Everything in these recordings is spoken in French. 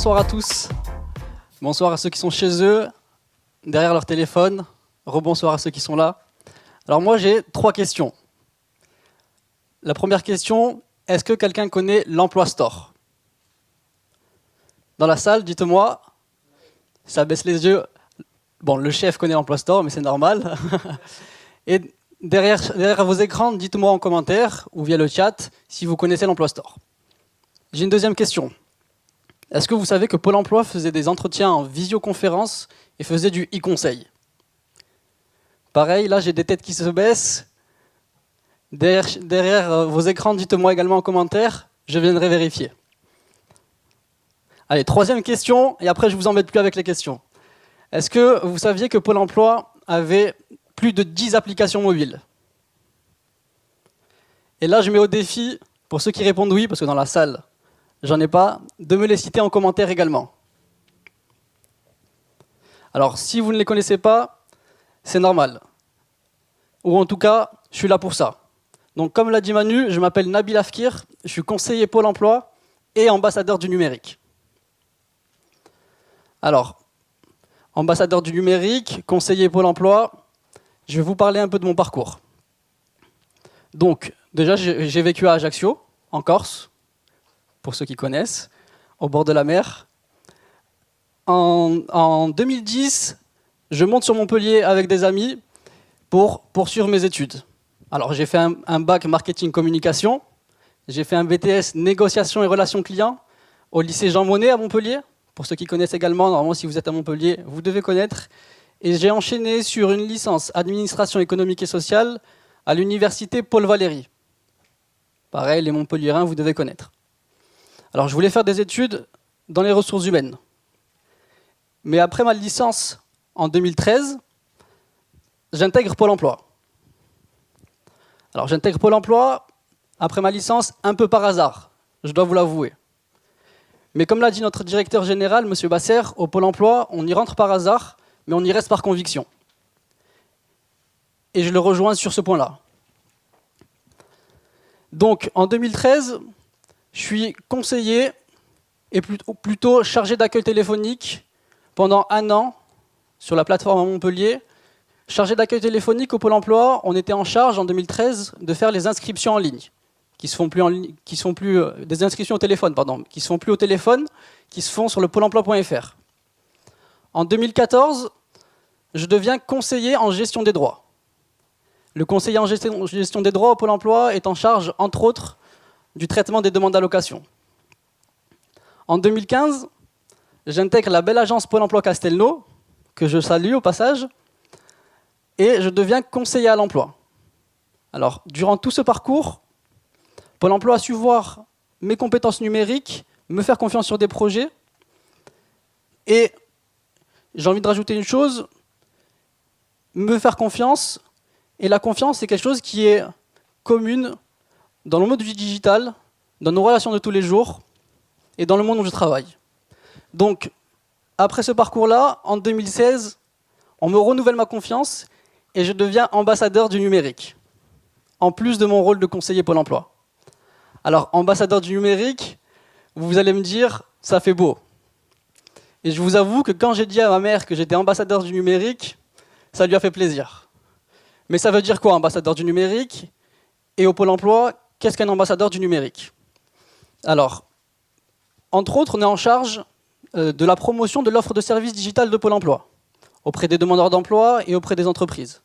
bonsoir à tous. Bonsoir à ceux qui sont chez eux, derrière leur téléphone. Rebonsoir à ceux qui sont là. Alors moi, j'ai 3 questions. La première question, est-ce que quelqu'un connaît l'Emploi Store? Dans la salle, dites-moi. Ça baisse les yeux. Bon, le chef connaît l'Emploi Store, mais c'est normal. Et derrière vos écrans, dites-moi en commentaire ou via le chat si vous connaissez l'Emploi Store. J'ai une deuxième question. Est-ce que vous savez que Pôle emploi faisait des entretiens en visioconférence et faisait du e-conseil? Pareil, là j'ai des têtes qui se baissent. Derrière vos écrans, dites-moi également en commentaire, je viendrai vérifier. Allez, troisième question, et après je ne vous embête plus avec les questions. Est-ce que vous saviez que Pôle emploi avait plus de 10 applications mobiles? Et là je mets au défi, pour ceux qui répondent oui, parce que dans la salle, j'en ai pas, de me les citer en commentaire également. Alors, si vous ne les connaissez pas, c'est normal. Ou en tout cas, je suis là pour ça. Donc, comme l'a dit Manu, je m'appelle Nabil Afkir, je suis conseiller Pôle emploi et ambassadeur du numérique. Alors, ambassadeur du numérique, conseiller Pôle emploi, je vais vous parler un peu de mon parcours. Donc, déjà, j'ai vécu à Ajaccio, en Corse, pour ceux qui connaissent, au bord de la mer. En 2010, je monte sur Montpellier avec des amis pour poursuivre mes études. Alors j'ai fait un bac marketing communication, j'ai fait un BTS négociation et relations clients au lycée Jean Monnet à Montpellier. Pour ceux qui connaissent également, normalement si vous êtes à Montpellier, vous devez connaître. Et j'ai enchaîné sur une licence administration économique et sociale à l'université Paul Valéry. Pareil, les Montpelliérains, vous devez connaître. Alors je voulais faire des études dans les ressources humaines. Mais après ma licence en 2013, j'intègre Pôle emploi. Alors j'intègre Pôle emploi après ma licence un peu par hasard, je dois vous l'avouer. Mais comme l'a dit notre directeur général, M. Basser, au Pôle emploi, on y rentre par hasard, mais on y reste par conviction. Et je le rejoins sur ce point-là. Donc en 2013, je suis conseiller et plutôt chargé d'accueil téléphonique pendant 1 an sur la plateforme à Montpellier. Chargé d'accueil téléphonique au Pôle emploi, on était en charge en 2013 de faire les inscriptions en ligne, qui se font plus des inscriptions au téléphone, pardon, qui se font plus au téléphone, qui se font sur le pôle emploi.fr. En 2014, je deviens conseiller en gestion des droits. Le conseiller en gestion des droits au Pôle emploi est en charge, entre autres, du traitement des demandes d'allocation. En 2015, j'intègre la belle agence Pôle emploi Castelnau, que je salue au passage, et je deviens conseiller à l'emploi. Alors, durant tout ce parcours, Pôle emploi a su voir mes compétences numériques, me faire confiance sur des projets, et j'ai envie de rajouter une chose, me faire confiance, et la confiance, c'est quelque chose qui est commune dans le monde du digital, dans nos relations de tous les jours, et dans le monde où je travaille. Donc, après ce parcours-là, en 2016, on me renouvelle ma confiance, et je deviens ambassadeur du numérique, en plus de mon rôle de conseiller Pôle emploi. Alors, ambassadeur du numérique, vous allez me dire, ça fait beau. Et je vous avoue que quand j'ai dit à ma mère que j'étais ambassadeur du numérique, ça lui a fait plaisir. Mais ça veut dire quoi, ambassadeur du numérique? Et au Pôle emploi, qu'est-ce qu'un ambassadeur du numérique? Alors, entre autres, on est en charge de la promotion de l'offre de services digital de Pôle emploi, auprès des demandeurs d'emploi et auprès des entreprises.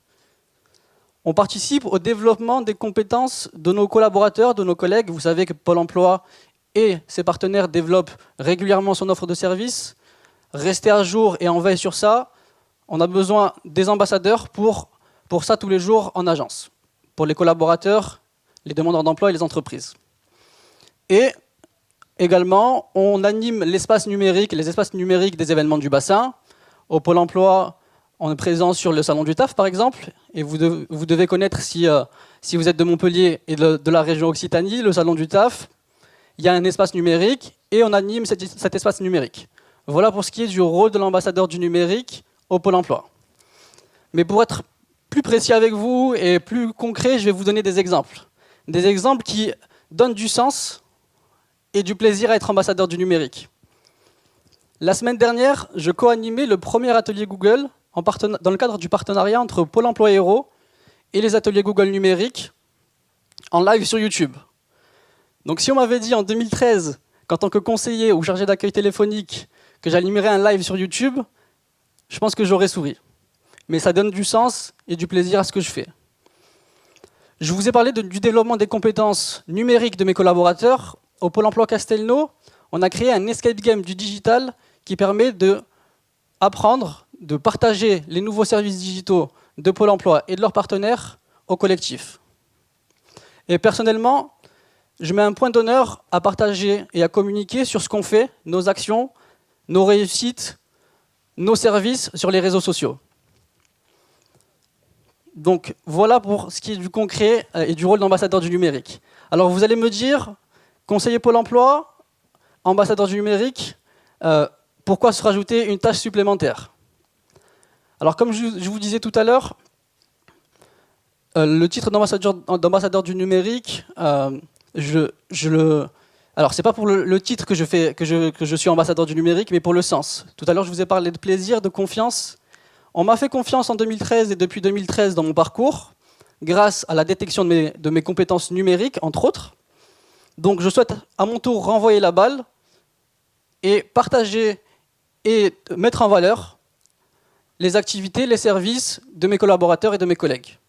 On participe au développement des compétences de nos collaborateurs, de nos collègues. Vous savez que Pôle emploi et ses partenaires développent régulièrement son offre de services. Rester à jour et en veille sur ça, on a besoin des ambassadeurs pour ça tous les jours en agence, pour les collaborateurs, les demandeurs d'emploi et les entreprises. Et également, on anime l'espace numérique, les espaces numériques des événements du bassin. Au Pôle emploi, on est présent sur le salon du TAF, par exemple, et vous devez connaître, si vous êtes de Montpellier et de la région Occitanie, le salon du TAF, il y a un espace numérique, et on anime cet espace numérique. Voilà pour ce qui est du rôle de l'ambassadeur du numérique au Pôle emploi. Mais pour être plus précis avec vous et plus concret, je vais vous donner des exemples. Des exemples qui donnent du sens et du plaisir à être ambassadeur du numérique. La semaine dernière, je co-animais le premier atelier Google dans le cadre du partenariat entre Pôle emploi Héros et les ateliers Google numériques en live sur YouTube. Donc si on m'avait dit en 2013 qu'en tant que conseiller ou chargé d'accueil téléphonique que j'animerais un live sur YouTube, je pense que j'aurais souri. Mais ça donne du sens et du plaisir à ce que je fais. Je vous ai parlé du développement des compétences numériques de mes collaborateurs. Au Pôle emploi Castelnau, on a créé un escape game du digital qui permet d'apprendre, de partager les nouveaux services digitaux de Pôle emploi et de leurs partenaires au collectif. Et personnellement, je mets un point d'honneur à partager et à communiquer sur ce qu'on fait, nos actions, nos réussites, nos services sur les réseaux sociaux. Donc voilà pour ce qui est du concret et du rôle d'ambassadeur du numérique. Alors vous allez me dire, conseiller Pôle emploi, ambassadeur du numérique, pourquoi se rajouter une tâche supplémentaire? Alors comme je vous disais tout à l'heure, le titre d'ambassadeur du numérique, alors c'est pas pour le titre que je suis ambassadeur du numérique, mais pour le sens. Tout à l'heure je vous ai parlé de plaisir, de confiance. On m'a fait confiance en 2013 et depuis 2013 dans mon parcours, grâce à la détection de mes compétences numériques, entre autres. Donc je souhaite à mon tour renvoyer la balle et partager et mettre en valeur les activités, les services de mes collaborateurs et de mes collègues.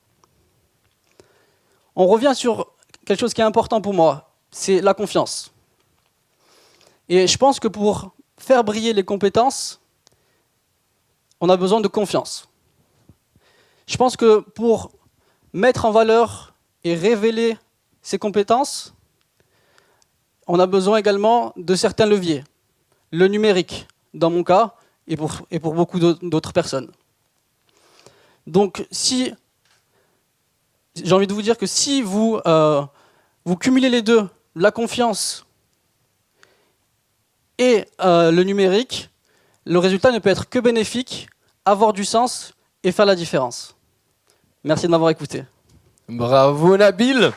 On revient sur quelque chose qui est important pour moi, c'est la confiance. Et je pense que pour faire briller les compétences, on a besoin de confiance. Je pense que pour mettre en valeur et révéler ces compétences, on a besoin également de certains leviers. Le numérique, dans mon cas, et pour beaucoup d'autres personnes. Donc, j'ai envie de vous dire que si vous cumulez les deux, la confiance et le numérique, le résultat ne peut être que bénéfique, avoir du sens et faire la différence. Merci de m'avoir écouté. Bravo Nabil.